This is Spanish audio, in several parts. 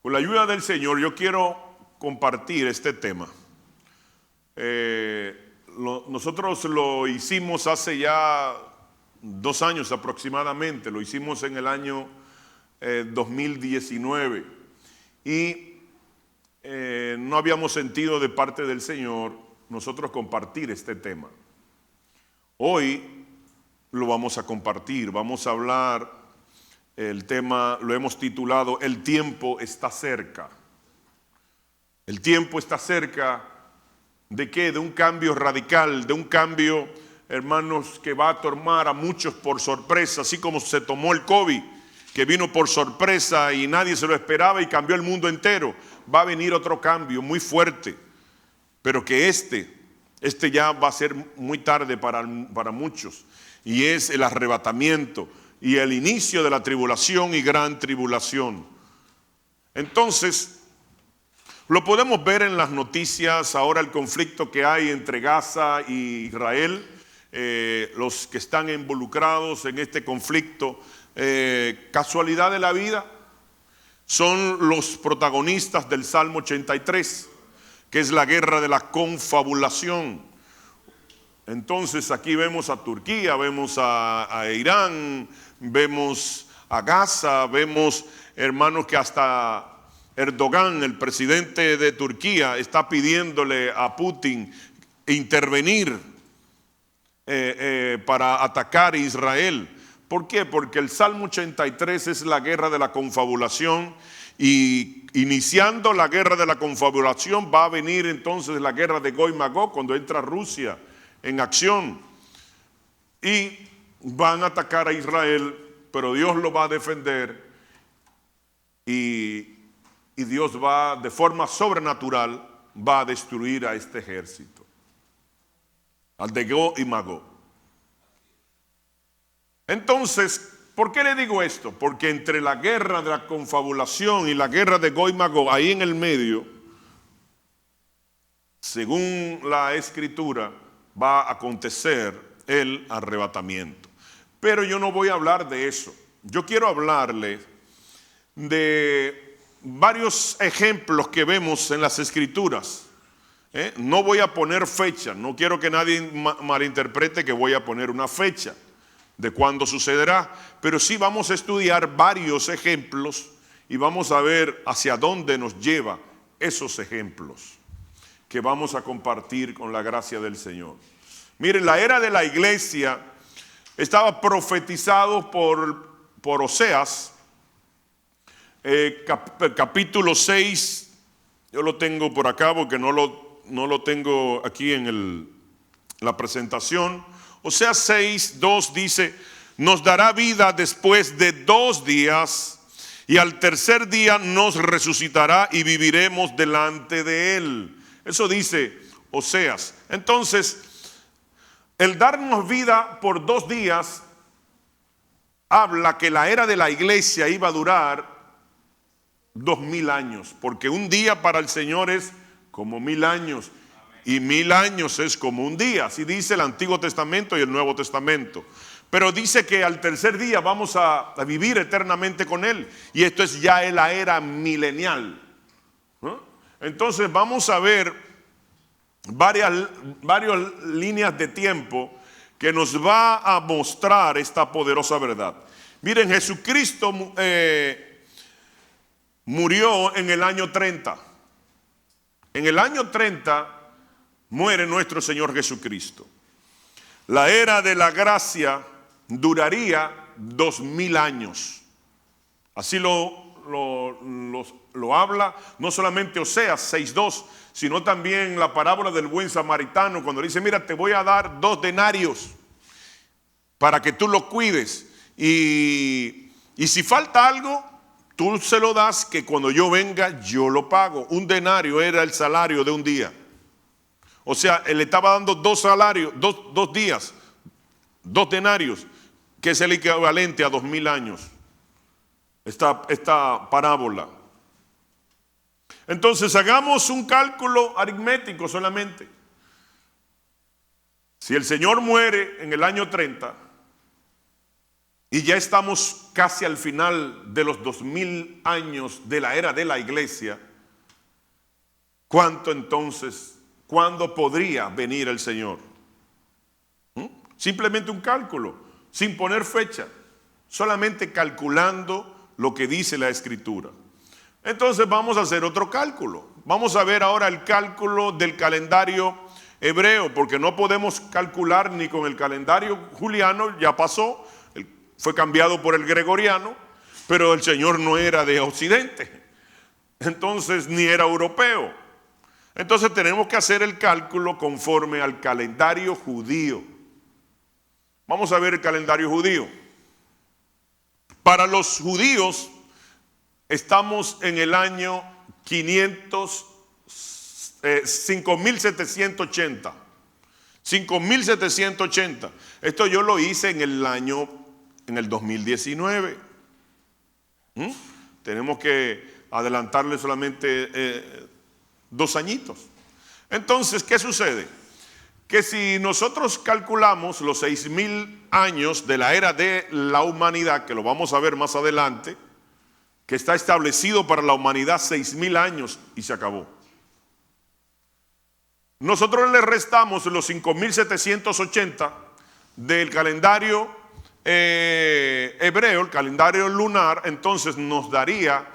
Con la ayuda del Señor yo quiero compartir este tema. Nosotros lo hicimos hace ya 2 años aproximadamente, lo hicimos en el año 2019 y no habíamos sentido de parte del Señor nosotros compartir este tema. Hoy lo vamos a compartir, vamos a hablar, el tema lo hemos titulado El tiempo está cerca. El tiempo está cerca ¿de qué? De un cambio radical, de un cambio, hermanos, que va a tomar a muchos por sorpresa, así como se tomó el COVID, que vino por sorpresa y nadie se lo esperaba y cambió el mundo entero. Va a venir otro cambio muy fuerte, pero que este ya va a ser muy tarde para muchos, y es el arrebatamiento y el inicio de la tribulación y gran tribulación. Entonces, lo podemos ver en las noticias ahora, el conflicto que hay entre Gaza y Israel, los que están involucrados en este conflicto, casualidad de la vida, son los protagonistas del Salmo 83, que es la guerra de la confabulación. Entonces aquí vemos a Turquía, vemos a Irán, vemos a Gaza, vemos, hermanos, que hasta Erdogan, el presidente de Turquía, está pidiéndole a Putin intervenir para atacar a Israel. ¿Por qué? Porque el Salmo 83 es la guerra de la confabulación, y iniciando la guerra de la confabulación va a venir entonces la guerra de Gog y Magog, cuando entra Rusia en acción y van a atacar a Israel, pero Dios lo va a defender y Dios va de forma sobrenatural va a destruir a este ejército, al de Gog y Magog. Entonces, ¿por qué le digo esto? Porque entre la guerra de la confabulación y la guerra de Gog y Magog, ahí en el medio, según la Escritura, va a acontecer el arrebatamiento. Pero yo no voy a hablar de eso. Yo quiero hablarle de varios ejemplos que vemos en las Escrituras. No voy a poner fecha, no quiero que nadie malinterprete que voy a poner una fecha de cuándo sucederá, pero sí vamos a estudiar varios ejemplos y vamos a ver hacia dónde nos lleva esos ejemplos que vamos a compartir con la gracia del Señor. Miren, la era de la iglesia estaba profetizado por Oseas, capítulo 6, yo lo tengo por acá porque no lo tengo aquí en la presentación. Oseas 6, 2 dice: nos dará vida después de 2 días, y al tercer día nos resucitará y viviremos delante de él. Eso dice Oseas. Entonces, el darnos vida por 2 días habla que la era de la iglesia iba a durar 2000 años, porque un día para el Señor es como 1000 años. Y 1000 años es como un día, así dice el Antiguo Testamento y el Nuevo Testamento. Pero dice que al tercer día vamos a vivir eternamente con Él. Y esto es ya la era milenial, ¿no? Entonces vamos a ver varias líneas de tiempo que nos va a mostrar esta poderosa verdad. Miren, Jesucristo murió en el año 30. En el año 30 muere nuestro Señor Jesucristo. La era de la gracia duraría 2000 años. Así lo habla no solamente Oseas 6:2, sino también la parábola del buen samaritano, cuando dice: mira, te voy a dar 2 denarios para que tú lo cuides, y si falta algo, tú se lo das, que cuando yo venga yo lo pago. 1 denario era el salario de un día. O sea, él le estaba dando 2 salarios, 2 días, 2 denarios, que es el equivalente a 2000 años. Esta parábola. Entonces hagamos un cálculo aritmético solamente. Si el Señor muere en el año 30, y ya estamos casi al final de los 2000 años de la era de la iglesia, ¿cuándo podría venir el Señor? Simplemente un cálculo, sin poner fecha, solamente calculando lo que dice la Escritura. Entonces vamos a hacer otro cálculo. Vamos a ver ahora el cálculo del calendario hebreo, porque no podemos calcular ni con el calendario juliano, ya pasó, fue cambiado por el gregoriano, pero el Señor no era de Occidente, entonces ni era europeo. Entonces tenemos que hacer el cálculo conforme al calendario judío. Vamos a ver el calendario judío. Para los judíos estamos en el año 5780. 5780. Esto yo lo hice en el 2019. Tenemos que adelantarle solamente 2 añitos. Entonces, ¿qué sucede? Que si nosotros calculamos los 6000 años de la era de la humanidad, que lo vamos a ver más adelante, que está establecido para la humanidad 6000 años y se acabó. Nosotros le restamos los 5780 del calendario hebreo, el calendario lunar, entonces nos haría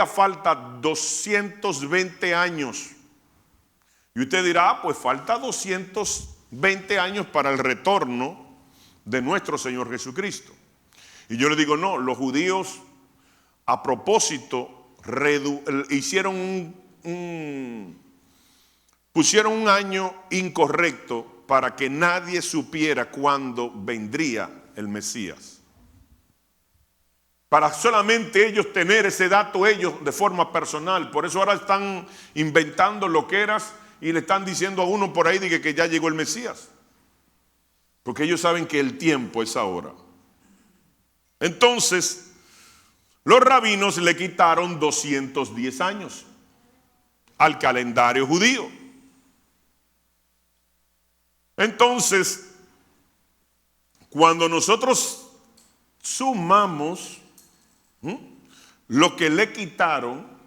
falta 220 años. Y usted dirá, pues falta 220 años para el retorno de nuestro Señor Jesucristo. Y yo le digo, no, los judíos a propósito pusieron un año incorrecto para que nadie supiera cuándo vendría el Mesías. Para solamente ellos tener ese dato ellos de forma personal. Por eso ahora están inventando loqueras y le están diciendo a uno por ahí que ya llegó el Mesías. Porque ellos saben que el tiempo es ahora. Entonces, los rabinos le quitaron 210 años al calendario judío. Entonces, cuando nosotros sumamos lo que le quitaron,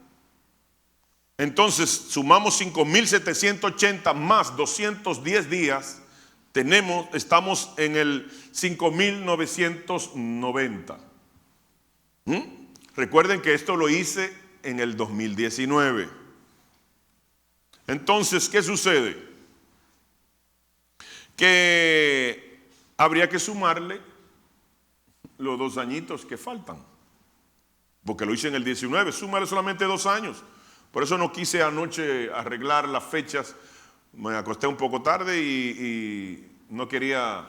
entonces sumamos 5780 más 210 días, estamos en el 5990. Recuerden que esto lo hice en el 2019. Entonces, ¿qué sucede? Que habría que sumarle los 2 añitos que faltan, porque lo hice en el 19, súmale solamente 2 años. Por eso no quise anoche arreglar las fechas, me acosté un poco tarde y no quería,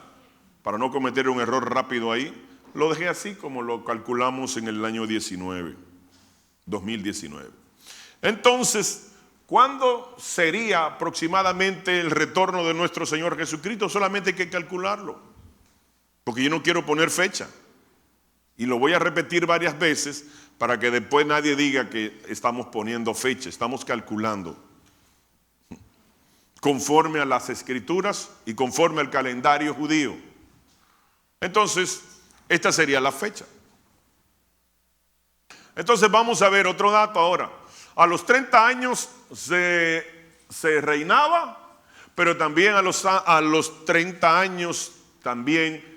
para no cometer un error rápido ahí, lo dejé así como lo calculamos en el año 2019. Entonces, ¿cuándo sería aproximadamente el retorno de nuestro Señor Jesucristo? Solamente hay que calcularlo, porque yo no quiero poner fecha. Y lo voy a repetir varias veces para que después nadie diga que estamos poniendo fecha, estamos calculando conforme a las Escrituras y conforme al calendario judío. Entonces, esta sería la fecha. Entonces vamos a ver otro dato ahora. A los 30 años se reinaba, pero también a los 30 años también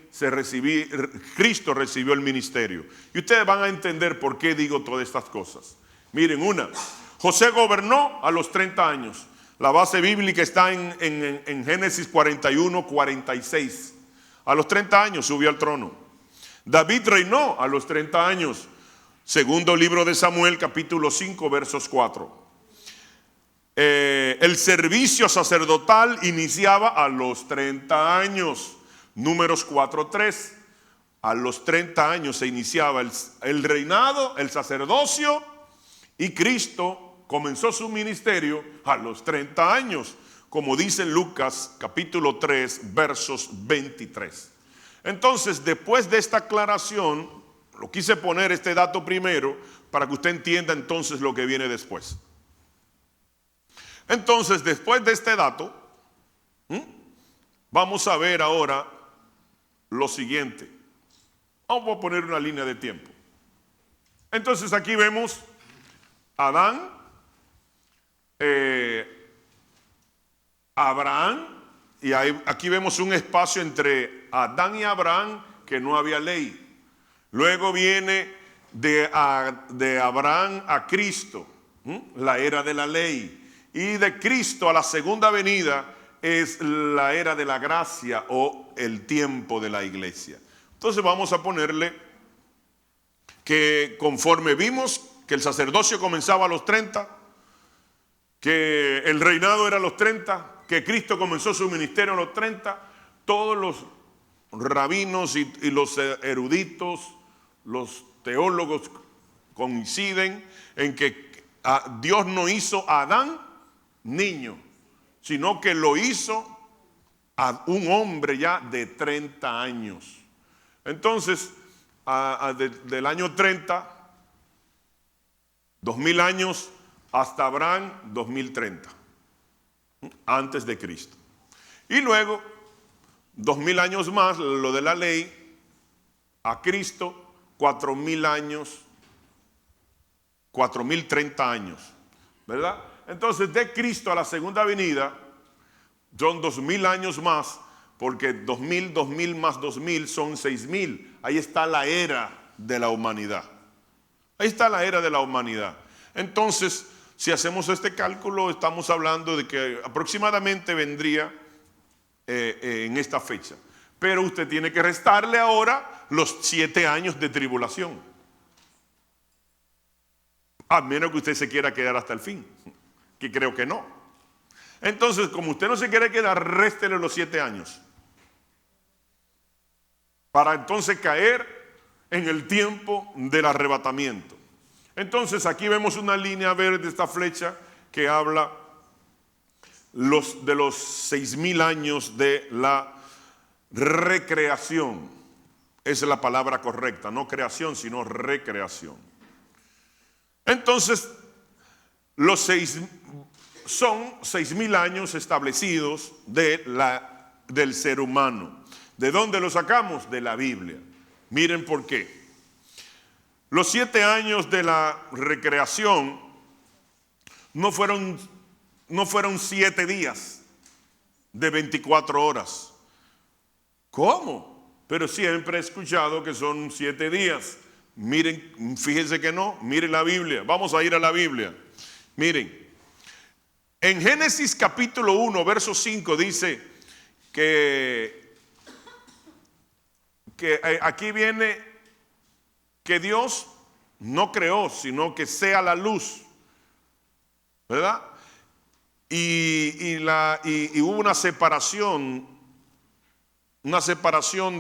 Cristo recibió el ministerio. Y ustedes van a entender por qué digo todas estas cosas. Miren, José gobernó a los 30 años. La base bíblica está en Génesis 41, 46. A los 30 años subió al trono. David reinó a los 30 años. Segundo libro de Samuel, capítulo 5, versos 4. El servicio sacerdotal iniciaba a los 30 años. Números 4:3. A los 30 años se iniciaba el reinado, el sacerdocio, y Cristo comenzó su ministerio a los 30 años, como dice Lucas capítulo 3, versos 23. Entonces, después de esta aclaración, lo quise poner este dato primero para que usted entienda entonces lo que viene después. Entonces, después de este dato, vamos a ver ahora lo siguiente. Vamos a poner una línea de tiempo. Entonces aquí vemos a Adán, Abraham, y aquí vemos un espacio entre Adán y Abraham que no había ley. Luego viene de Abraham a Cristo, la era de la ley. Y de Cristo a la segunda venida es la era de la gracia o el tiempo de la iglesia. Entonces vamos a ponerle que conforme vimos que el sacerdocio comenzaba a los 30, que el reinado era a los 30, que Cristo comenzó su ministerio a los 30, todos los rabinos y los eruditos, los teólogos coinciden en que Dios no hizo a Adán niño, sino que lo hizo a un hombre ya de 30 años. Entonces, del año 30, 2000 años, hasta Abraham, 2030, antes de Cristo. Y luego, 2000 años más, lo de la ley, a Cristo, 4000 años, 4030 años, ¿verdad? Entonces, de Cristo a la segunda venida, son 2000 años más, porque 2000 más 2000 son 6000. Ahí está la era de la humanidad. Ahí está la era de la humanidad. Entonces, si hacemos este cálculo, estamos hablando de que aproximadamente vendría en esta fecha. Pero usted tiene que restarle ahora los 7 años de tribulación. A menos que usted se quiera quedar hasta el fin, que creo que no. Entonces, como usted no se quiere quedar, réstele los 7 años. Para entonces caer en el tiempo del arrebatamiento. Entonces, aquí vemos una línea verde, esta flecha, que habla de los 6000 años de la recreación. Esa es la palabra correcta, no creación, sino recreación. Entonces, son 6000 años establecidos del ser humano. ¿De dónde lo sacamos? De la Biblia. Miren por qué. Los 7 años de la recreación no fueron 7 días de 24 horas. ¿Cómo? Pero siempre he escuchado que son 7 días. Miren, fíjense que no, miren la Biblia. Vamos a ir a la Biblia. Miren, en Génesis capítulo 1, verso 5 dice que aquí viene que Dios no creó, sino que sea la luz, ¿verdad? Y hubo una separación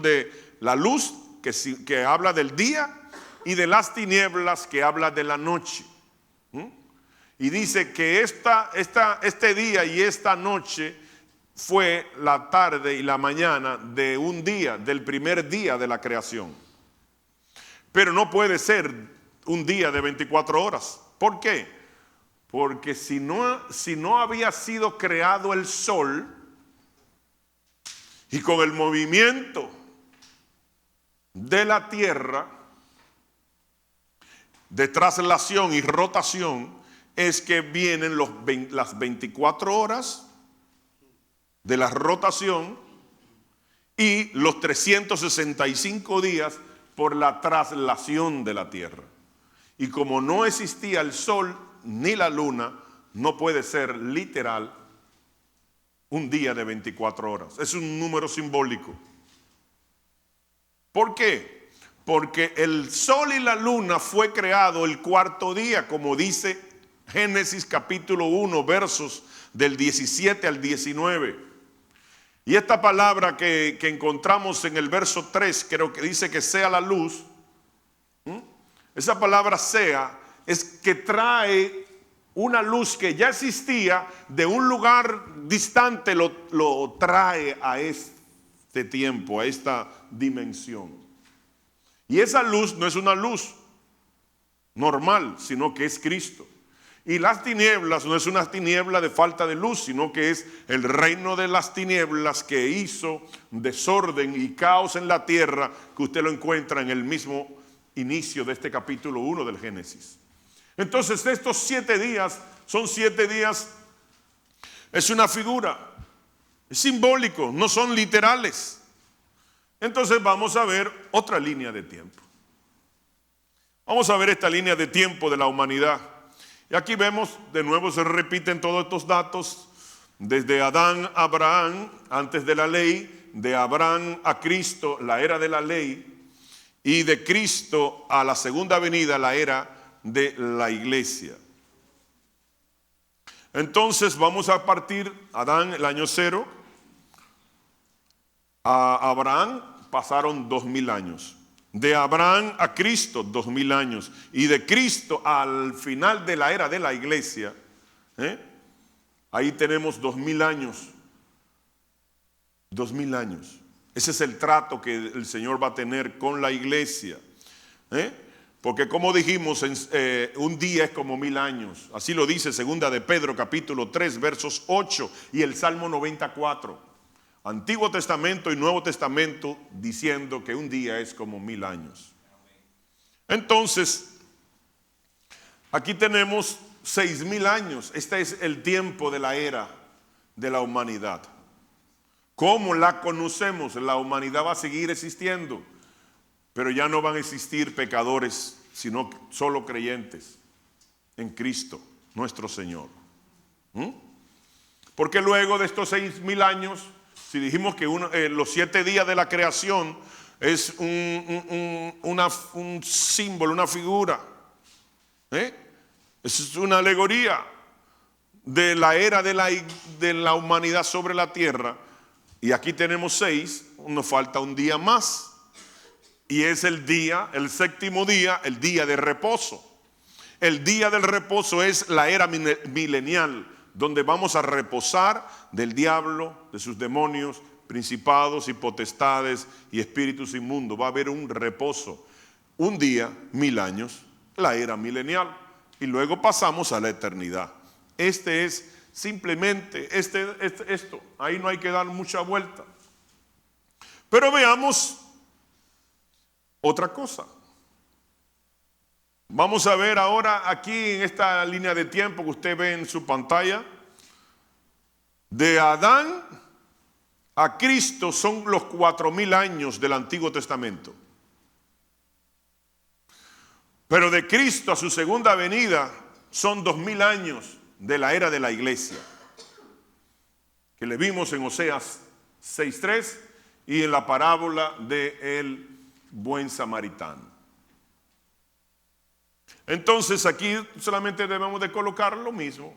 de la luz que habla del día y de las tinieblas que habla de la noche. Y dice que este día y esta noche fue la tarde y la mañana de un día, del primer día de la creación. Pero no puede ser un día de 24 horas. ¿Por qué? Porque si no había sido creado el sol, y con el movimiento de la tierra, de traslación y rotación, es que vienen las 24 horas de la rotación y los 365 días por la traslación de la tierra. Y como no existía el sol ni la luna, no puede ser literal un día de 24 horas. Es un número simbólico. ¿Por qué? Porque el sol y la luna fue creado el cuarto día, como dice Génesis capítulo 1, versos del 17 al 19. Y esta palabra que encontramos en el verso 3, creo que dice que sea la luz. Esa palabra sea es que trae una luz que ya existía de un lugar distante, lo trae a este tiempo, a esta dimensión. Y esa luz no es una luz normal, sino que es Cristo. Y las tinieblas no es una tiniebla de falta de luz, sino que es el reino de las tinieblas que hizo desorden y caos en la tierra, que usted lo encuentra en el mismo inicio de este capítulo 1 del Génesis. Entonces estos 7 días son 7 días, es una figura, es simbólico, no son literales. Entonces vamos a ver otra línea de tiempo. Vamos a ver esta línea de tiempo de la humanidad. Y aquí vemos, de nuevo se repiten todos estos datos, desde Adán a Abraham, antes de la ley, de Abraham a Cristo, la era de la ley, y de Cristo a la segunda venida, la era de la iglesia. Entonces vamos a partir, Adán el año 0, a Abraham pasaron 2000 años. De Abraham a Cristo, 2000 años. Y de Cristo al final de la era de la iglesia, ahí tenemos 2000 años. 2000 años. Ese es el trato que el Señor va a tener con la iglesia. Porque como dijimos, un día es como 1000 años. Así lo dice segunda de Pedro, capítulo 3, versos 8 y el Salmo 94. Antiguo Testamento y Nuevo Testamento diciendo que un día es como 1000 años. Entonces, aquí tenemos 6000 años. Este es el tiempo de la era de la humanidad. ¿Cómo la conocemos? La humanidad va a seguir existiendo, pero ya no van a existir pecadores, sino solo creyentes en Cristo, nuestro Señor. Porque luego de estos 6000 años, si dijimos que los 7 días de la creación es un símbolo, una figura, es una alegoría de la era de la humanidad sobre la tierra, y aquí tenemos 6, nos falta un día más, y es el séptimo día, el día de reposo. El día del reposo es la era milenial, donde vamos a reposar del diablo, de sus demonios, principados y potestades y espíritus inmundos. Va a haber un reposo, un día, 1000 años, la era milenial, y luego pasamos a la eternidad. Este es simplemente esto, ahí no hay que dar mucha vuelta. Pero veamos otra cosa. Vamos a ver ahora aquí en esta línea de tiempo que usted ve en su pantalla. De Adán a Cristo son los 4000 años del Antiguo Testamento. Pero de Cristo a su segunda venida son 2000 años de la era de la iglesia, que le vimos en Oseas 6:3 y en la parábola del buen samaritano. Entonces aquí solamente debemos de colocar lo mismo.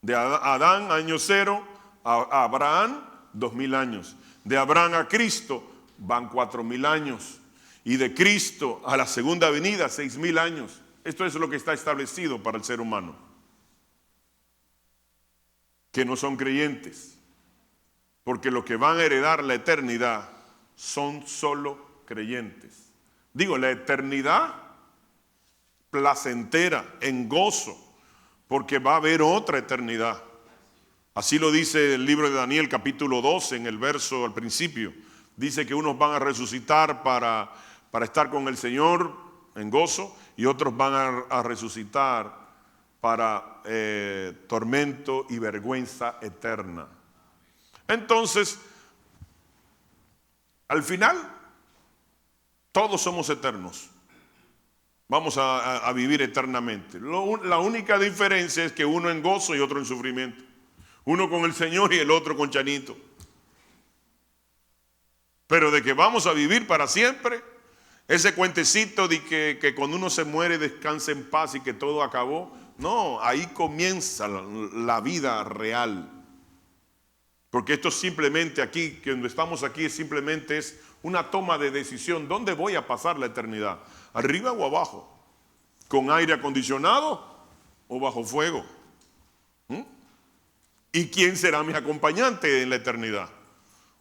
De Adán, año 0, a Abraham, 2000 años. De Abraham a Cristo van 4000 años. Y de Cristo a la segunda venida, 6000 años. Esto es lo que está establecido para el ser humano, que no son creyentes. Porque los que van a heredar la eternidad son solo creyentes. Digo, la eternidad placentera, en gozo, porque va a haber otra eternidad. Así lo dice el libro de Daniel, capítulo 12, en el verso al principio. Dice que unos van a resucitar para estar con el Señor en gozo, y otros van a resucitar para tormento y vergüenza eterna. Entonces, al final, todos somos eternos. Vamos a vivir eternamente. La única diferencia es que uno en gozo y otro en sufrimiento. Uno con el Señor y el otro con Chanito. Pero de que vamos a vivir para siempre, ese cuentecito de que cuando uno se muere descansa en paz y que todo acabó, no, ahí comienza la vida real. Porque esto simplemente aquí, que donde estamos aquí, simplemente es una toma de decisión. ¿Dónde voy a pasar la eternidad? ¿Arriba o abajo? ¿Con aire acondicionado o bajo fuego? ¿Y quién será mi acompañante en la eternidad?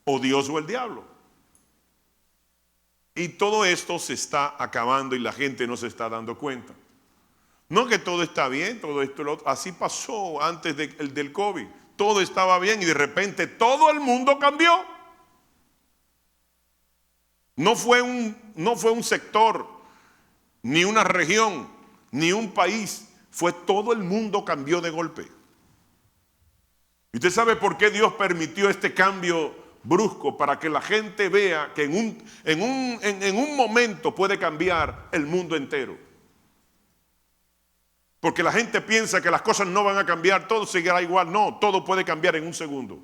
¿O Dios o el diablo? Y todo esto se está acabando y la gente no se está dando cuenta. No que todo está bien, todo esto, lo otro. Así pasó antes del COVID. Todo estaba bien y de repente todo el mundo cambió. No fue un sector, ni una región, ni un país. Fue todo el mundo cambió de golpe. ¿Y usted sabe por qué Dios permitió este cambio brusco? Para que la gente vea que en un momento puede cambiar el mundo entero. Porque la gente piensa que las cosas no van a cambiar, todo seguirá igual. No, todo puede cambiar en un segundo.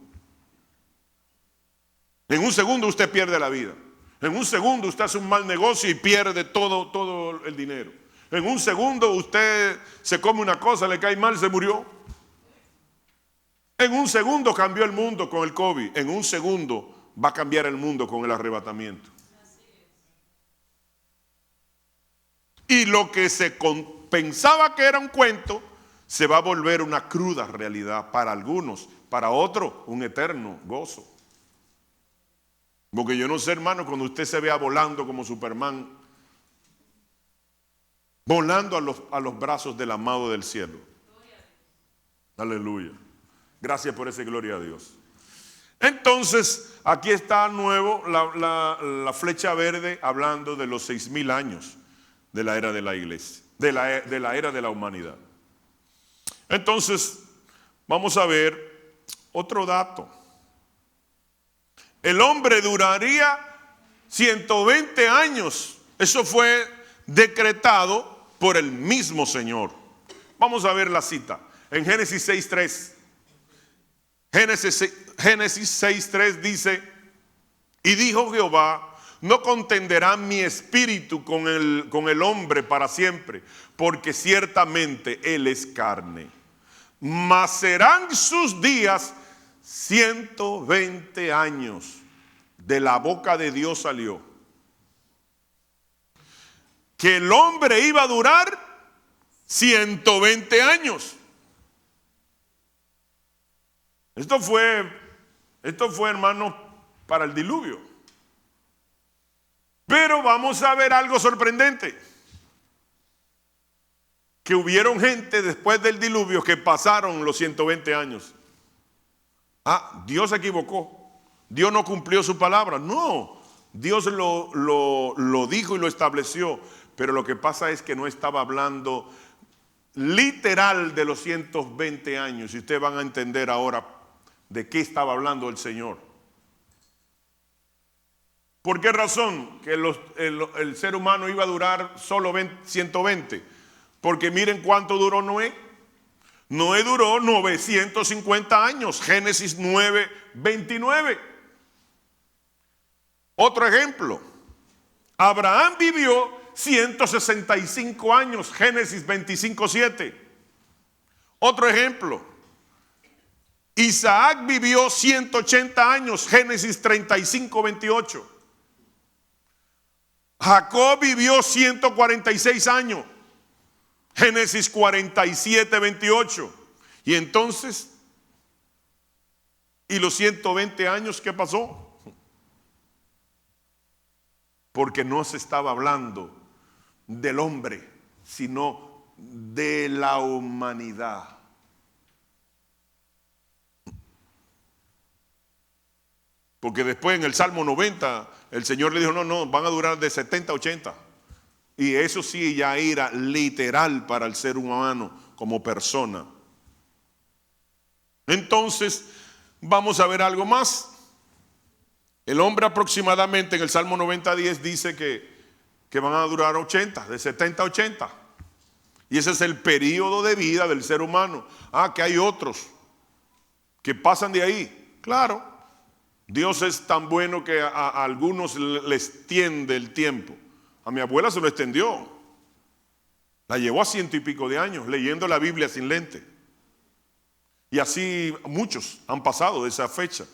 En un segundo usted pierde la vida. En un segundo usted hace un mal negocio y pierde todo el dinero. En un segundo usted se come una cosa, le cae mal, se murió. En un segundo cambió el mundo con el COVID. En un segundo va a cambiar el mundo con el arrebatamiento. Y lo que pensaba que era un cuento, se va a volver una cruda realidad para algunos, para otros un eterno gozo. Porque yo no sé, hermano, cuando usted se vea volando como Superman, volando a los brazos del amado del cielo. Aleluya. Gracias por ese gloria a Dios. Entonces, aquí está nuevo la flecha verde hablando de los 6,000 años de la era de la iglesia, de la era de la humanidad. Entonces, vamos a ver otro dato. El hombre duraría 120 años. Eso fue decretado por el mismo Señor. Vamos a ver la cita. En Génesis 6:3. Génesis 6:3 dice: y dijo Jehová, no contenderá mi espíritu con el hombre para siempre, porque ciertamente él es carne. Mas serán sus días 120 años. De la boca de Dios salió que el hombre iba a durar 120 años. Esto fue, hermano, para el diluvio. Pero vamos a ver algo sorprendente. Que hubieron gente después del diluvio que pasaron los 120 años. Dios se equivocó. Dios no cumplió su palabra. No, Dios lo dijo y lo estableció. Pero lo que pasa es que no estaba hablando literal de los 120 años. Y ustedes van a entender ahora de qué estaba hablando el Señor. ¿Por qué razón que el ser humano iba a durar solo 120? Porque miren cuánto duró Noé. Noé duró 950 años. Génesis 9:29. Otro ejemplo. Abraham vivió 165 años. Génesis 25:7. Otro ejemplo. Isaac vivió 180 años. Génesis 35:28. Jacob vivió 146 años. Génesis 47:28. Y entonces, ¿y los 120 años qué pasó? Porque no se estaba hablando del hombre, sino de la humanidad. Porque después en el Salmo 90, el Señor le dijo, no, van a durar de 70 a 80. Y eso sí ya era literal para el ser humano como persona. Entonces, vamos a ver algo más. El hombre aproximadamente en el Salmo 90:10 dice que van a durar 80, de 70 a 80. Y ese es el periodo de vida del ser humano. Que hay otros que pasan de ahí. Claro, Dios es tan bueno que a algunos les extiende el tiempo. A mi abuela se lo extendió. La llevó a 100 y pico de años leyendo la Biblia sin lente. Y así muchos han pasado de esa fecha.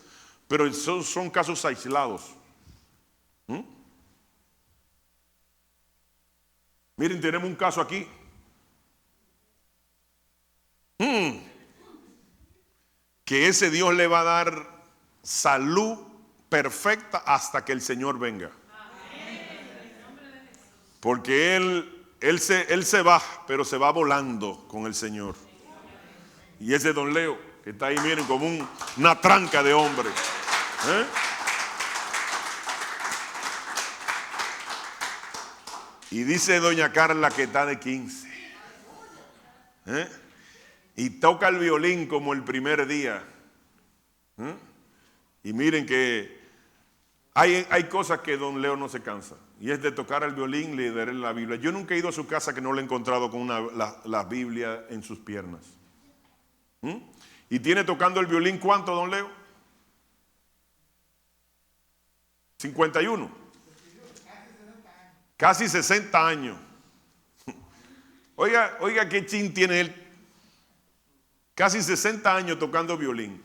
Pero esos son casos aislados. Miren, tenemos un caso aquí. Que ese Dios le va a dar salud perfecta hasta que el Señor venga. Porque Él él se va, pero se va volando con el Señor. Y ese don Leo, que está ahí, miren, como una tranca de hombre. Y dice doña Carla que está de 15. Y toca el violín como el primer día. Y miren que hay cosas que don Leo no se cansa. Y es de tocar el violín, leer la Biblia. Yo nunca he ido a su casa que no le he encontrado con la Biblia en sus piernas. Y tiene tocando el violín, ¿cuánto, don Leo? 51. Casi 60 años. Oiga qué chin tiene él. Casi 60 años tocando violín.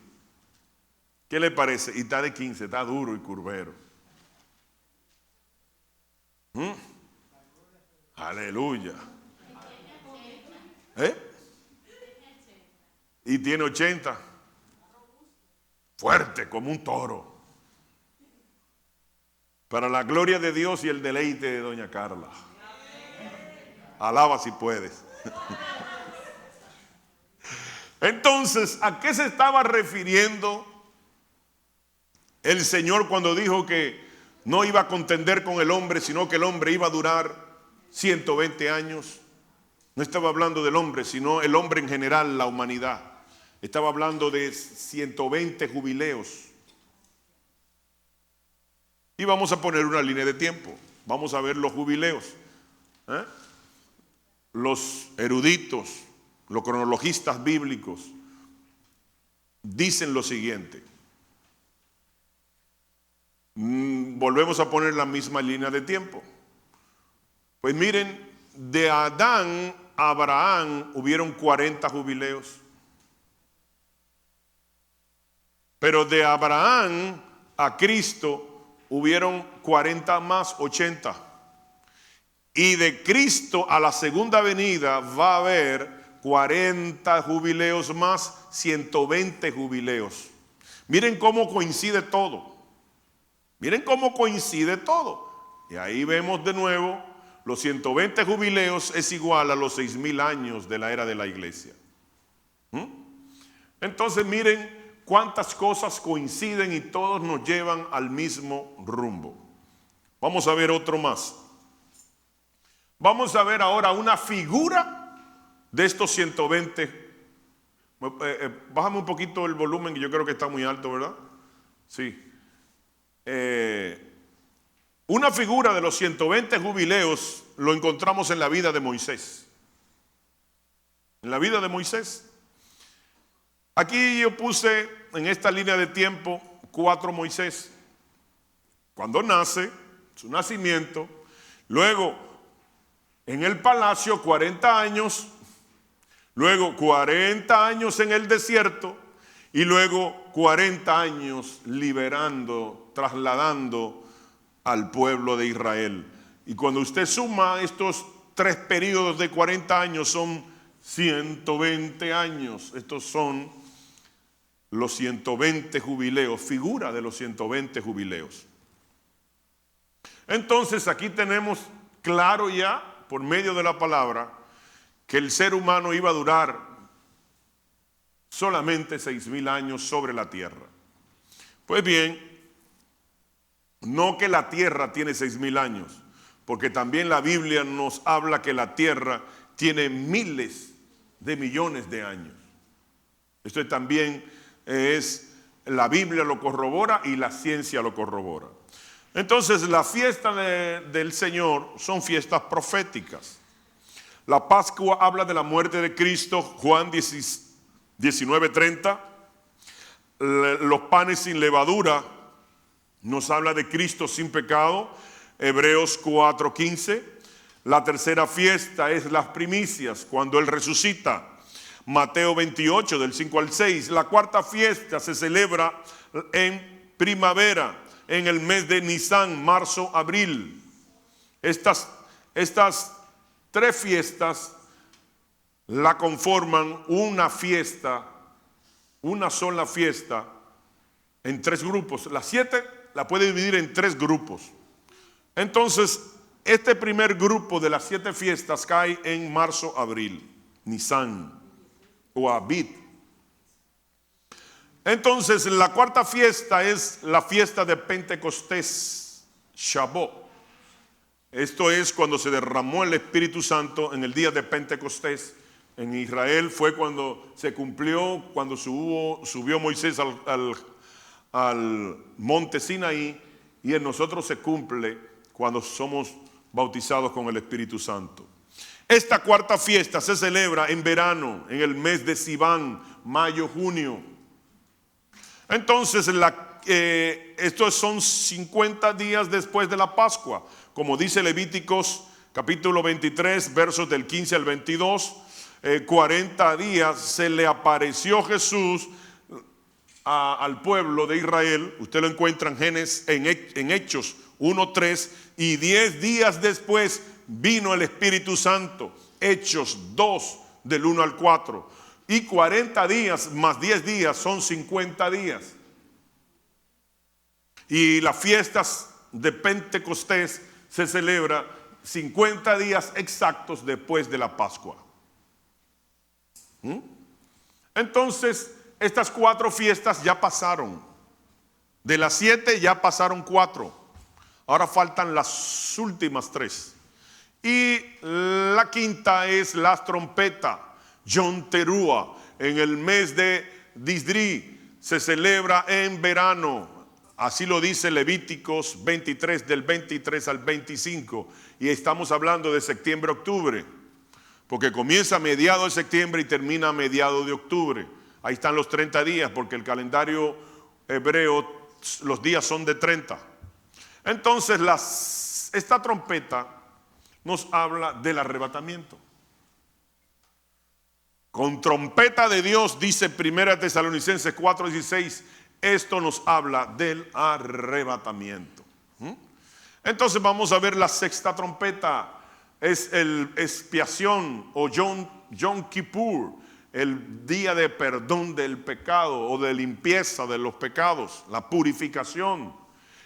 ¿Qué le parece? Y está de 15, está duro y curvero. Aleluya. Y tiene 80. Fuerte como un toro. Para la gloria de Dios y el deleite de doña Carla. Alaba si puedes. Entonces, ¿a qué se estaba refiriendo el Señor cuando dijo que no iba a contender con el hombre, sino que el hombre iba a durar 120 años? No estaba hablando del hombre, sino el hombre en general, la humanidad. Estaba hablando de 120 jubileos. Y vamos a poner una línea de tiempo. Vamos a ver los jubileos. Los eruditos, los cronologistas bíblicos dicen lo siguiente. Volvemos a poner la misma línea de tiempo. Pues miren, de Adán a Abraham hubieron 40 jubileos. Pero de Abraham a Cristo hubieron 40 más 80. Y de Cristo a la segunda venida va a haber 40 jubileos más, 120 jubileos. Miren cómo coincide todo. Miren cómo coincide todo. Y ahí vemos de nuevo, los 120 jubileos es igual a los 6,000 años de la era de la iglesia. Entonces miren cuántas cosas coinciden y todos nos llevan al mismo rumbo. Vamos a ver otro más. Vamos a ver ahora una figura de estos 120. Bájame un poquito el volumen, que yo creo que está muy alto, ¿verdad? Sí. Una figura de los 120 jubileos lo encontramos en la vida de Moisés. En la vida de Moisés. Aquí yo puse en esta línea de tiempo 4 Moisés. Cuando nace, su nacimiento, luego en el palacio 40 años, luego 40 años en el desierto y luego 40 años liberando, trasladando al pueblo de Israel. Y cuando usted suma estos 3 periodos de 40 años son 120 años. Estos son los 120 jubileos, figura de los 120 jubileos. Entonces aquí tenemos claro ya, por medio de la palabra, que el ser humano iba a durar solamente 6,000 años sobre la tierra. Pues bien, no que la tierra tiene 6,000 años, porque también la Biblia nos habla que la tierra tiene miles de millones de años. Esto también la Biblia lo corrobora y la ciencia lo corrobora. Entonces la fiesta del Señor son fiestas proféticas. La Pascua habla de la muerte de Cristo, Juan 19:30. Los panes sin levadura nos habla de Cristo sin pecado, Hebreos 4:15. La tercera fiesta es las primicias, cuando Él resucita, Mateo 28 del 5 al 6. La cuarta fiesta se celebra en primavera, en el mes de Nisan, marzo, abril. Estas 3 fiestas la conforman una fiesta, una sola fiesta, en 3 grupos. Las 7 la puede dividir en 3 grupos. Entonces, este primer grupo de las 7 fiestas cae en marzo, abril, Nisan o Abid. Entonces la cuarta fiesta es la fiesta de Pentecostés, Shavuot. Esto es cuando se derramó el Espíritu Santo en el día de Pentecostés. En Israel fue cuando se cumplió, cuando subió Moisés al monte Sinaí, y en nosotros se cumple cuando somos bautizados con el Espíritu Santo. Esta cuarta fiesta se celebra en verano, en el mes de Sivan, mayo, junio. Entonces, estos son 50 días después de la Pascua. Como dice Levíticos capítulo 23, versos del 15 al 22, 40 días se le apareció Jesús al pueblo de Israel. Usted lo encuentra en Hechos 1:3, y 10 días después vino el Espíritu Santo. Hechos 2, del 1 al 4. Y 40 días más 10 días son 50 días. Y las fiestas de Pentecostés se celebra 50 días exactos después de la Pascua. Entonces, estas 4 fiestas ya pasaron. De las 7 ya pasaron 4. Ahora faltan las últimas 3. Y la quinta es la trompeta, Yom Teruah, en el mes de Disri. Se celebra en verano. Así lo dice Levíticos 23, del 23 al 25. Y estamos hablando de septiembre, octubre. Porque comienza a mediados de septiembre y termina a mediados de octubre. Ahí están los 30 días, porque el calendario hebreo, los días son de 30. Entonces, esta trompeta nos habla del arrebatamiento. Con trompeta de Dios, dice 1 Tesalonicenses 4:16, esto nos habla del arrebatamiento. Entonces vamos a ver la sexta trompeta. Es el expiación o Yom Kippur, el día de perdón del pecado o de limpieza de los pecados, la purificación.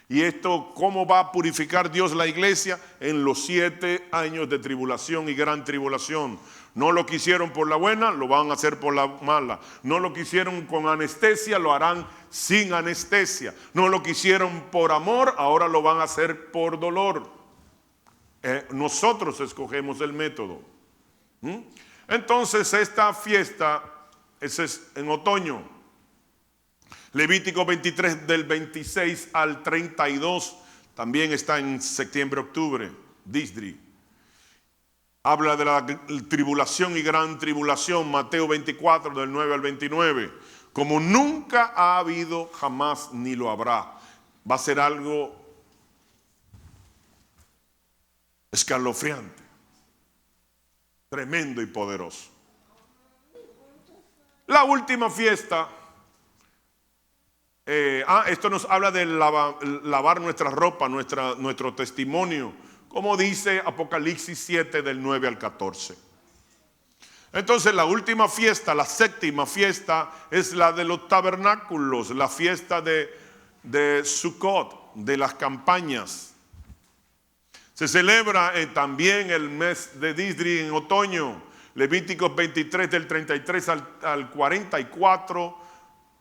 Y esto, ¿cómo va a purificar Dios la iglesia? En los 7 años de tribulación y gran tribulación. No lo que hicieron por la buena, lo van a hacer por la mala. No lo que hicieron con anestesia, lo harán sin anestesia. No lo que hicieron por amor, ahora lo van a hacer por dolor. Nosotros escogemos el método. Entonces, esta fiesta es en otoño. Levítico 23, del 26 al 32, también está en septiembre, octubre, Disri. Habla de la tribulación y gran tribulación, Mateo 24, del 9 al 29. Como nunca ha habido, jamás ni lo habrá. Va a ser algo escalofriante, tremendo y poderoso. La última fiesta. Esto nos habla de lavar nuestra ropa, nuestro testimonio, como dice Apocalipsis 7, del 9 al 14. Entonces la última fiesta, la séptima fiesta, es la de los tabernáculos, la fiesta de Sukkot, de las campañas. Se celebra también el mes de Disri en otoño. Levíticos 23, del 33 al 44.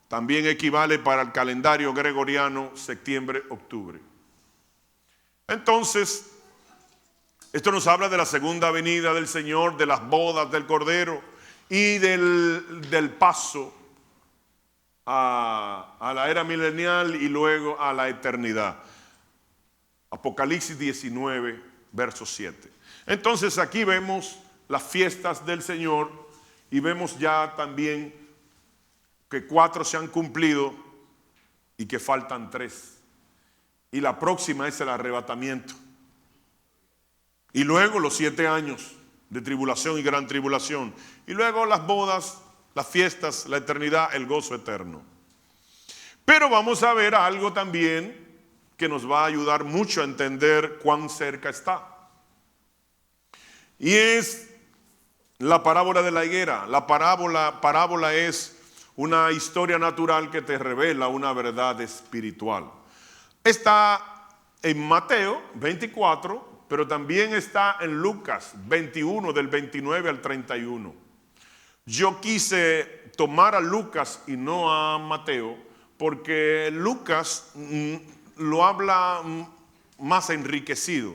También equivale para el calendario gregoriano septiembre, octubre. Entonces, esto nos habla de la segunda venida del Señor, de las bodas del Cordero y del paso a la era milenial y luego a la eternidad. Apocalipsis 19, verso 7. Entonces aquí vemos las fiestas del Señor y vemos ya también que 4 se han cumplido y que faltan 3. Y la próxima es el arrebatamiento. Y luego los 7 años de tribulación y gran tribulación. Y luego las bodas, las fiestas, la eternidad, el gozo eterno. Pero vamos a ver algo también que nos va a ayudar mucho a entender cuán cerca está. Y es la parábola de la higuera. La parábola es una historia natural que te revela una verdad espiritual. Está en Mateo 24, pero también está en Lucas 21, del 29 al 31. Yo quise tomar a Lucas y no a Mateo, porque Lucas lo habla más enriquecido,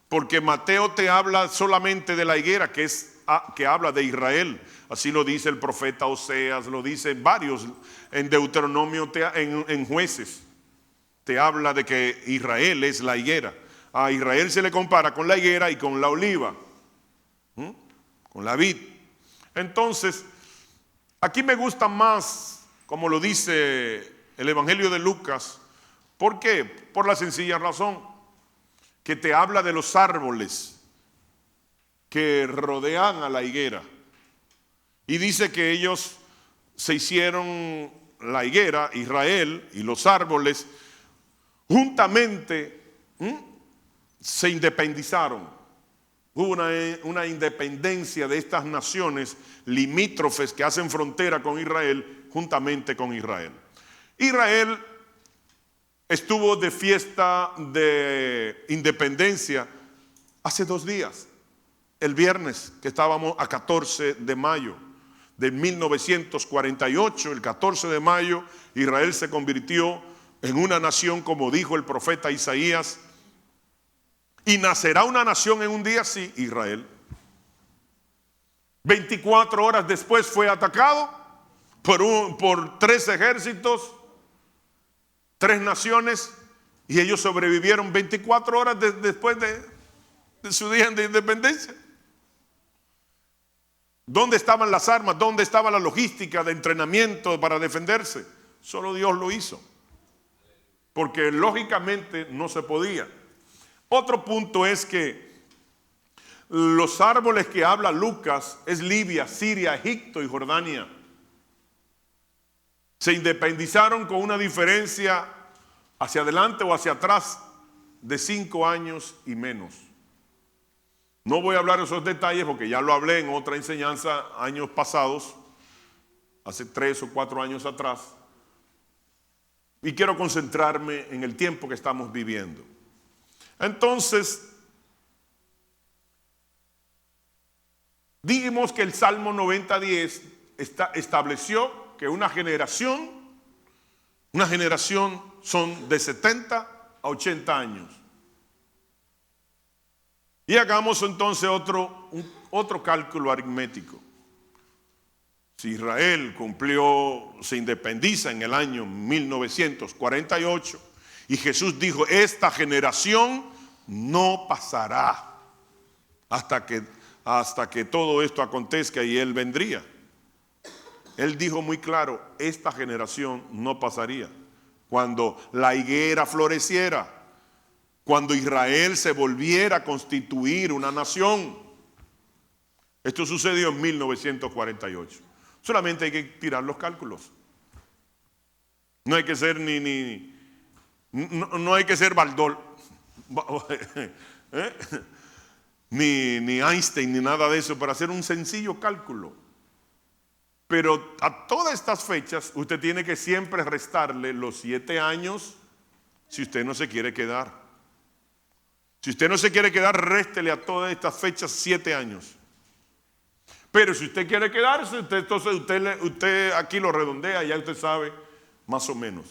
porque Mateo te habla solamente de la higuera, que habla de Israel. Así lo dice el profeta Oseas, lo dicen varios en Deuteronomio, en Jueces. Te habla de que Israel es la higuera. A Israel se le compara con la higuera y con la oliva, con la vid. Entonces, aquí me gusta más, como lo dice el Evangelio de Lucas. ¿Por qué? Por la sencilla razón que te habla de los árboles que rodean a la higuera. Y dice que ellos se hicieron, la higuera, Israel y los árboles, juntamente se independizaron. Hubo una independencia de estas naciones limítrofes que hacen frontera con Israel, juntamente con Israel. Israel estuvo de fiesta de independencia hace 2 días, el viernes, que estábamos a 14 de mayo de 1948, el 14 de mayo, Israel se convirtió en una nación, como dijo el profeta Isaías, y nacerá una nación en un día, sí, Israel. 24 horas después fue atacado por 3 ejércitos, 3 naciones, y ellos sobrevivieron 24 horas después de su día de independencia. ¿Dónde estaban las armas? ¿Dónde estaba la logística de entrenamiento para defenderse? Solo Dios lo hizo, porque lógicamente no se podía. Otro punto es que los árboles que habla Lucas es Libia, Siria, Egipto y Jordania. Se independizaron con una diferencia hacia adelante o hacia atrás de 5 años y menos. No voy a hablar de esos detalles porque ya lo hablé en otra enseñanza años pasados, hace 3 o 4 años atrás. Y quiero concentrarme en el tiempo que estamos viviendo. Entonces, dijimos que el Salmo 90:10 estableció que una generación son de 70 a 80 años. Y hagamos entonces otro cálculo aritmético. Si Israel se independiza en el año 1948 y Jesús dijo, esta generación no pasará hasta que todo esto acontezca y Él vendría. Él dijo muy claro, esta generación no pasaría. Cuando la higuera floreciera, cuando Israel se volviera a constituir una nación. Esto sucedió en 1948. Solamente hay que tirar los cálculos. No hay que ser no hay que ser Baldor, ni Einstein, ni nada de eso para hacer un sencillo cálculo. Pero a todas estas fechas usted tiene que siempre restarle los 7 años si usted no se quiere quedar. Si usted no se quiere quedar, réstele a todas estas fechas 7 años. Pero si usted quiere quedarse, entonces usted aquí lo redondea, ya usted sabe más o menos.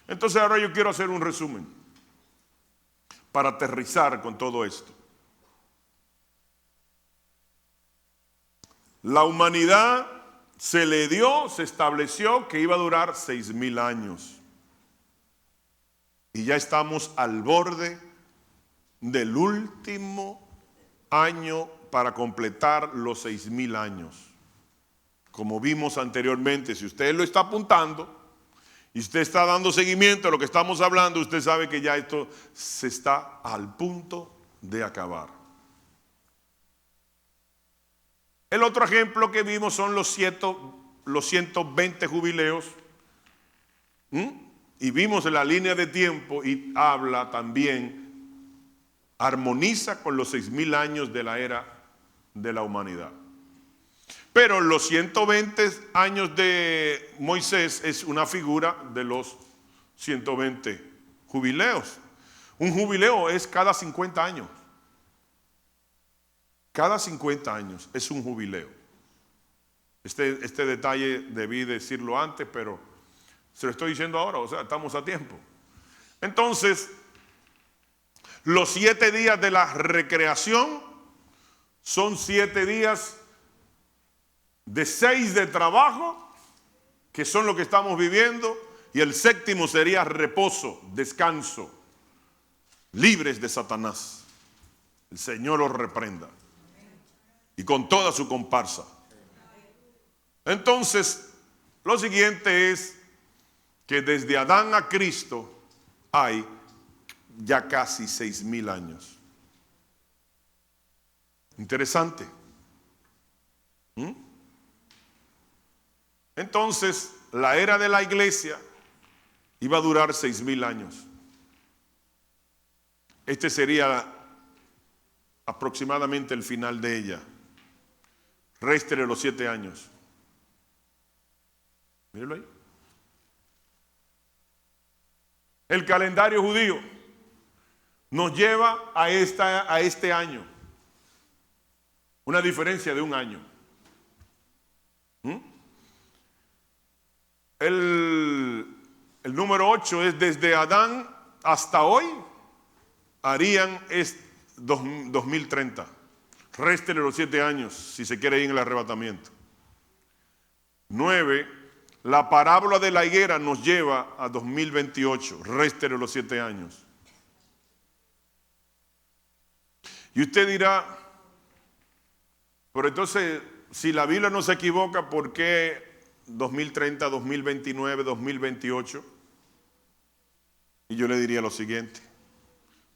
Entonces ahora yo quiero hacer un resumen para aterrizar con todo esto. La humanidad se estableció que iba a durar 6,000 años. Y ya estamos al borde del último año para completar los 6,000 años. Como vimos anteriormente, si usted lo está apuntando y usted está dando seguimiento a lo que estamos hablando, usted sabe que ya esto se está al punto de acabar. El otro ejemplo que vimos son los 120 jubileos. Y vimos la línea de tiempo y habla también, armoniza con los 6,000 años de la era de la humanidad. Pero los 120 años de Moisés es una figura de los 120 jubileos. Un jubileo es cada 50 años. Cada 50 años es un jubileo. Este detalle debí decirlo antes, pero se lo estoy diciendo ahora, o sea, estamos a tiempo. Entonces, los 7 días de la recreación son 7 días de 6 de trabajo, que son lo que estamos viviendo, y el 7º sería reposo, descanso, libres de Satanás. El Señor los reprenda. Y con toda su comparsa. Entonces, lo siguiente es que desde Adán a Cristo hay ya casi 6,000 años. Interesante. Entonces, la era de la iglesia iba a durar 6,000 años. Este sería aproximadamente el final de ella. Réstele los 7 años. Mírenlo ahí. El calendario judío nos lleva a este año. Una diferencia de un año. El número 8 es desde Adán hasta hoy. Harían 2030. Réstele los 7 años si se quiere ir en el arrebatamiento. 9, la parábola de la higuera nos lleva a 2028. Réstele los 7 años. Y usted dirá, pero entonces, si la Biblia no se equivoca, ¿por qué 2030, 2029, 2028? Y yo le diría lo siguiente.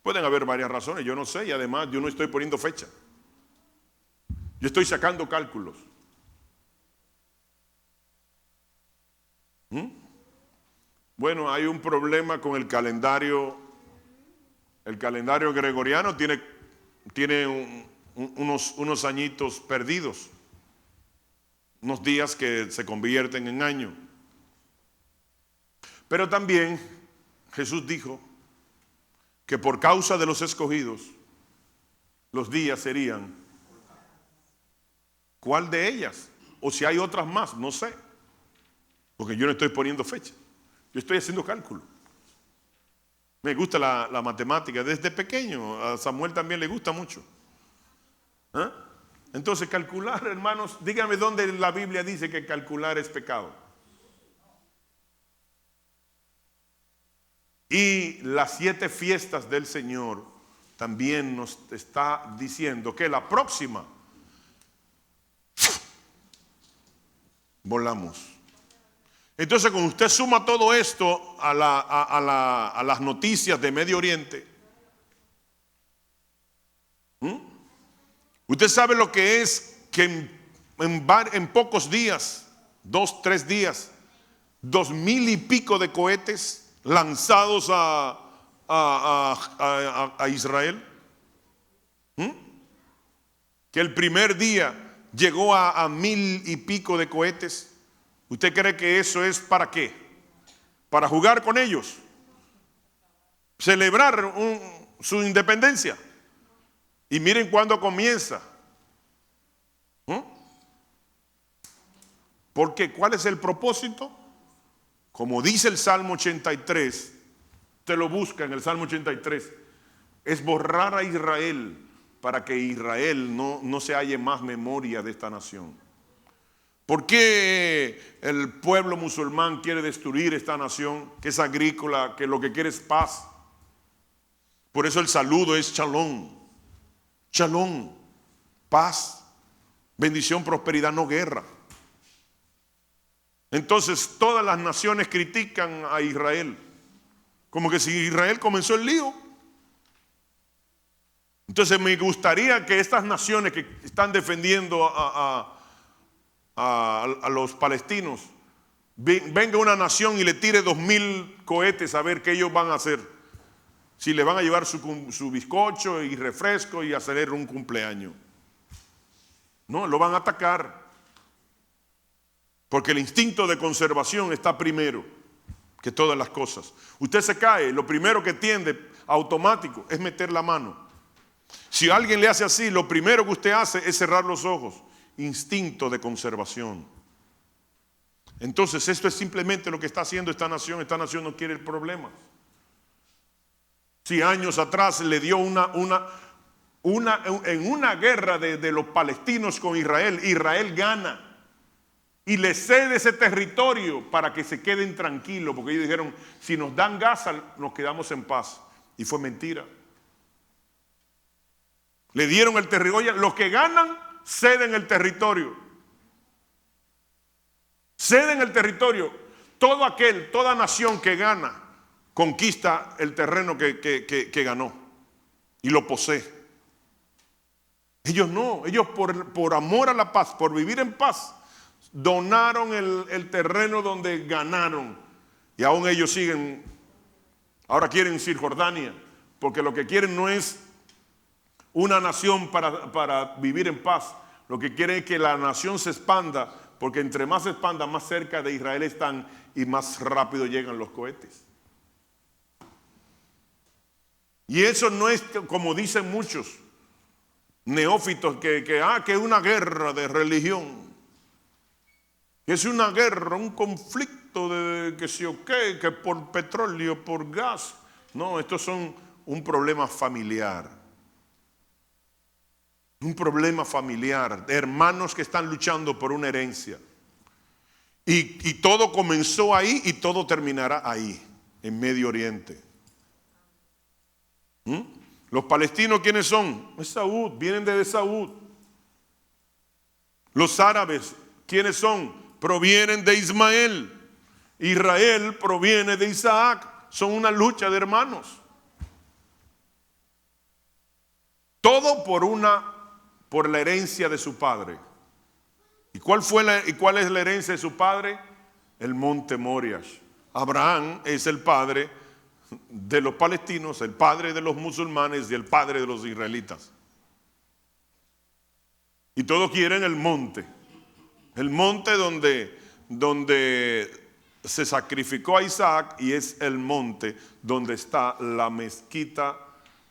Pueden haber varias razones, yo no sé, y además yo no estoy poniendo fecha. Yo estoy sacando cálculos. Bueno, hay un problema con el calendario. El calendario gregoriano tiene unos añitos perdidos. Unos días que se convierten en año. Pero también Jesús dijo que por causa de los escogidos, los días serían, ¿cuál de ellas? O si hay otras más, no sé. Porque yo no estoy poniendo fecha. Yo estoy haciendo cálculo. Me gusta la matemática desde pequeño. A Samuel también le gusta mucho. Entonces calcular, hermanos, díganme dónde la Biblia dice que calcular es pecado. Y las 7 fiestas del Señor también nos está diciendo que la próxima volamos. Entonces, cuando usted suma todo esto a las noticias de Medio Oriente, usted sabe lo que es que en pocos días, 2, 3 días, 2,000 y pico de cohetes lanzados a Israel. Que el primer día llegó a 1,000 y pico de cohetes. ¿Usted cree que eso es para qué? ¿Para jugar con ellos? ¿Celebrar su independencia? Y miren cuándo comienza. Porque ¿cuál es el propósito? Como dice el Salmo 83, usted lo busca en el Salmo 83, es borrar a Israel para que Israel no se halle más memoria de esta nación. ¿Por qué el pueblo musulmán quiere destruir esta nación que es agrícola, que lo que quiere es paz? Por eso el saludo es shalom. Shalom, paz, bendición, prosperidad, no guerra. Entonces todas las naciones critican a Israel, como que si Israel comenzó el lío. Entonces me gustaría que estas naciones que están defendiendo a los palestinos, venga una nación y le tire 2,000 cohetes a ver qué ellos van a hacer. Si le van a llevar su bizcocho y refresco y hacer un cumpleaños. No, lo van a atacar. Porque el instinto de conservación está primero que todas las cosas. Usted se cae, lo primero que tiende automático es meter la mano. Si alguien le hace así, lo primero que usted hace es cerrar los ojos. Instinto de conservación. Entonces esto es simplemente lo que está haciendo esta nación. Esta nación no quiere el problema. Si años atrás le dio en una guerra de los palestinos con Israel, Israel gana y le cede ese territorio para que se queden tranquilos, porque ellos dijeron, si nos dan Gaza, nos quedamos en paz. Y fue mentira. Le dieron el territorio. Oye, los que ganan ceden el territorio. Ceden el territorio. Toda nación que gana, conquista el terreno que ganó y lo posee. Ellos no, ellos por amor a la paz, por vivir en paz, donaron el terreno donde ganaron. Y aún ellos siguen, ahora quieren Cisjordania, porque lo que quieren no es una nación para vivir en paz. Lo que quieren es que la nación se expanda, porque entre más se expanda, más cerca de Israel están y más rápido llegan los cohetes. Y eso no es como dicen muchos neófitos, que es una guerra de religión, que es una guerra, un conflicto de que si o qué, que por petróleo, por gas. No, estos son un problema familiar. Un problema familiar, de hermanos que están luchando por una herencia. Y todo comenzó ahí y todo terminará ahí, en Medio Oriente. Los palestinos, ¿quiénes son? Esaú, vienen de Esaú. Los árabes, ¿quiénes son? Provienen de Ismael. Israel proviene de Isaac. Son una lucha de hermanos. Todo por la herencia de su padre. ¿Y cuál es la herencia de su padre? El monte Moriah. Abraham es el padre de los palestinos, el padre de los musulmanes y el padre de los israelitas. Y todos quieren el monte donde se sacrificó a Isaac, y es el monte donde está la mezquita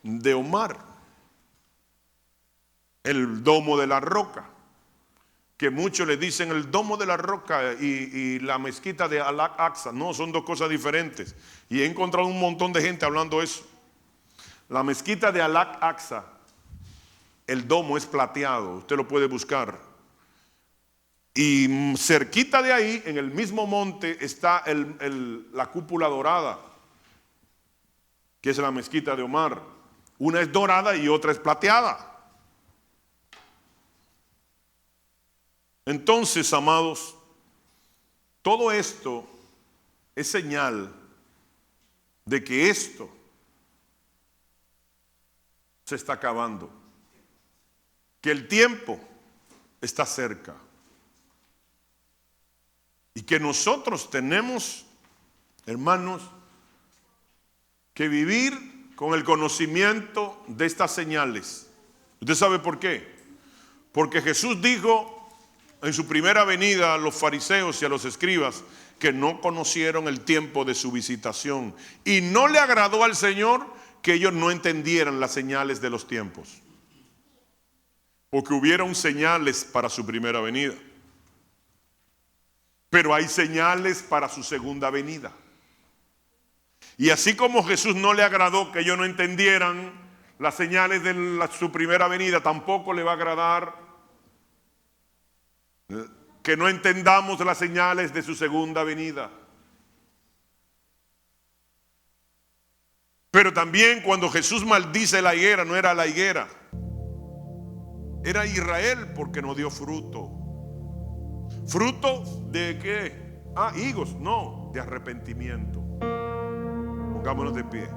de Omar. El domo de la roca, que muchos le dicen el domo de la roca y la mezquita de Al-Aqsa. No, son dos cosas diferentes. Y he encontrado un montón de gente hablando eso. La mezquita de Al-Aqsa, el domo es plateado, usted lo puede buscar. Y cerquita de ahí, en el mismo monte, está la cúpula dorada, que es la mezquita de Omar. Una es dorada y otra es plateada. Entonces, amados, todo esto es señal de que esto se está acabando, que el tiempo está cerca y que nosotros tenemos, hermanos, que vivir con el conocimiento de estas señales. ¿Usted sabe por qué? Porque Jesús dijo en su primera venida a los fariseos y a los escribas que no conocieron el tiempo de su visitación, y no le agradó al Señor que ellos no entendieran las señales de los tiempos, porque hubieron señales para su primera venida, pero hay señales para su segunda venida. Y así como Jesús no le agradó que ellos no entendieran las señales de su primera venida, tampoco le va a agradar que no entendamos las señales de su segunda venida. Pero también cuando Jesús maldice la higuera, no era la higuera, era Israel, porque no dio fruto. ¿Fruto de qué? Higos, no, de arrepentimiento. Pongámonos de pie.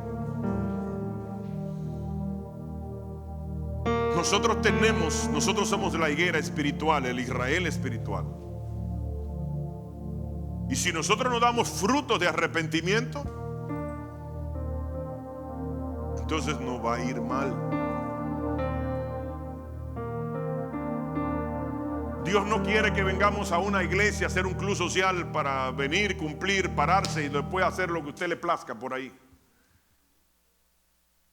Nosotros somos la higuera espiritual, el Israel espiritual. Y si nosotros no damos frutos de arrepentimiento, entonces nos va a ir mal. Dios no quiere que vengamos a una iglesia a hacer un club social para venir, cumplir, pararse y después hacer lo que a usted le plazca por ahí.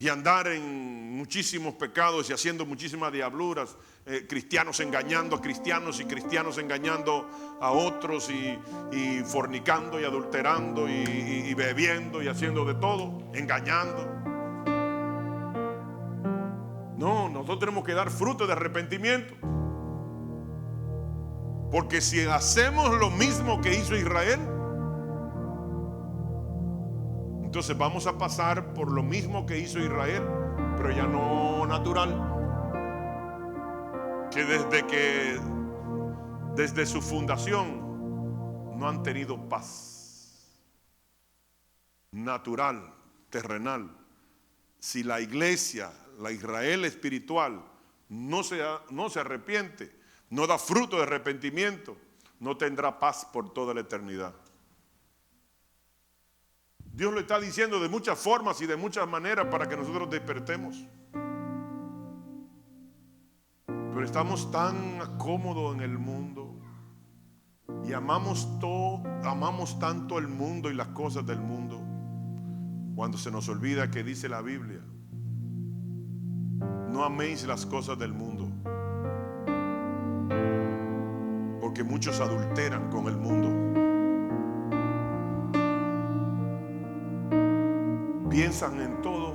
y andar en muchísimos pecados y haciendo muchísimas diabluras, cristianos engañando a cristianos y cristianos engañando a otros y fornicando y adulterando y bebiendo y haciendo de todo, engañando. No, nosotros tenemos que dar fruto de arrepentimiento. Porque si hacemos lo mismo que hizo Israel, entonces vamos a pasar por lo mismo que hizo Israel, pero ya no natural. Que desde su fundación no han tenido paz natural, terrenal. Si la iglesia, la Israel espiritual, no se arrepiente, no da fruto de arrepentimiento, no tendrá paz por toda la eternidad. Dios lo está diciendo de muchas formas y de muchas maneras para que nosotros despertemos. Pero estamos tan cómodos en el mundo y amamos tanto el mundo y las cosas del mundo, cuando se nos olvida que dice la Biblia: no améis las cosas del mundo, porque muchos adulteran con el mundo. Piensan en todo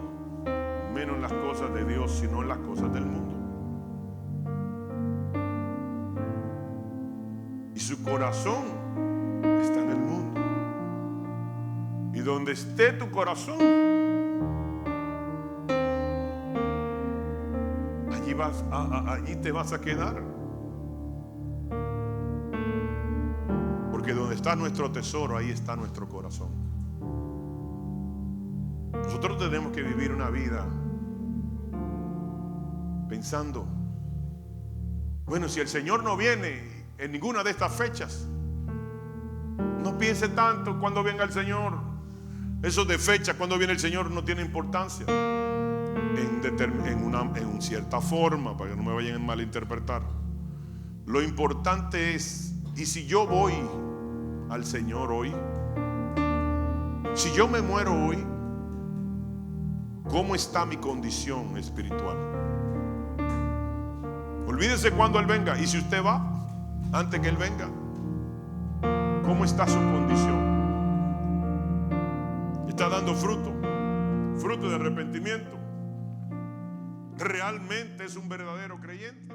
menos en las cosas de Dios, sino en las cosas del mundo. Y su corazón está en el mundo. Y donde esté tu corazón, allí te vas a quedar. Porque donde está nuestro tesoro, ahí está nuestro corazón. Nosotros tenemos que vivir una vida pensando: bueno, si el Señor no viene en ninguna de estas fechas, no piense tanto cuando venga el Señor. Eso de fecha, cuando viene el Señor, no tiene importancia en cierta forma, para que no me vayan a malinterpretar. Lo importante es: ¿y si yo voy al Señor hoy? Si yo me muero hoy, ¿cómo está mi condición espiritual? Olvídese cuando Él venga. Y si usted va antes que Él venga, ¿cómo está su condición? ¿Está dando fruto? ¿Fruto de arrepentimiento? ¿Realmente es un verdadero creyente?